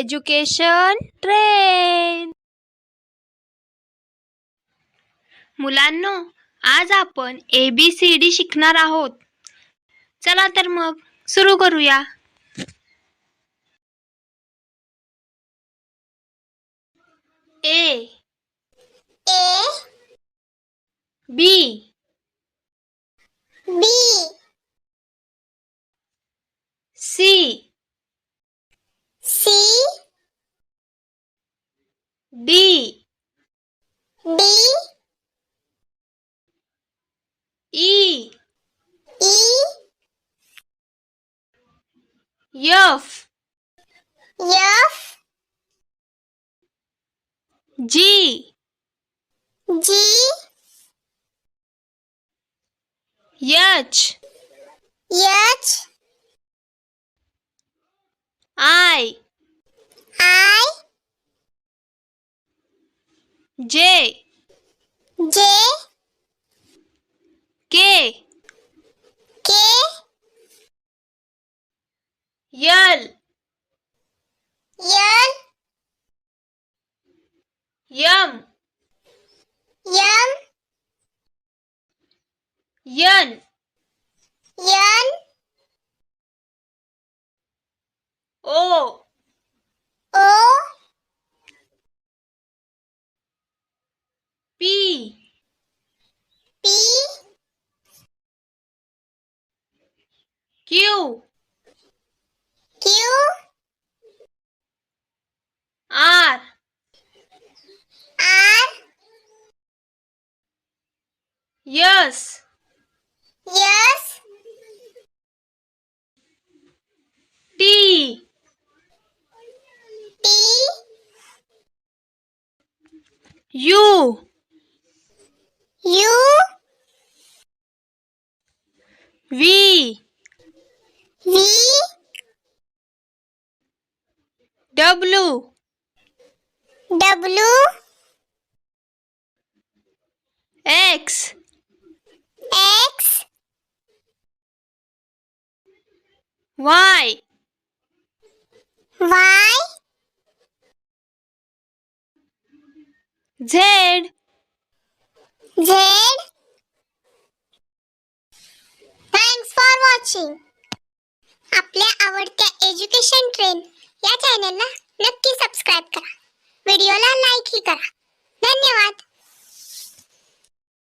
Education train. मुलांनो, आज आपण ABCD शिकणार आहोत. चला तर मग सुरू करूया. A B C D E F G H I J K L M N O P Q R S T U V W X Y Z. Thanks for watching. आपल्या आवडत्या एज्युकेशन ट्रेन या चॅनलला नक्की subscribe करा. व्हिडिओला like he करा. धन्यवाद.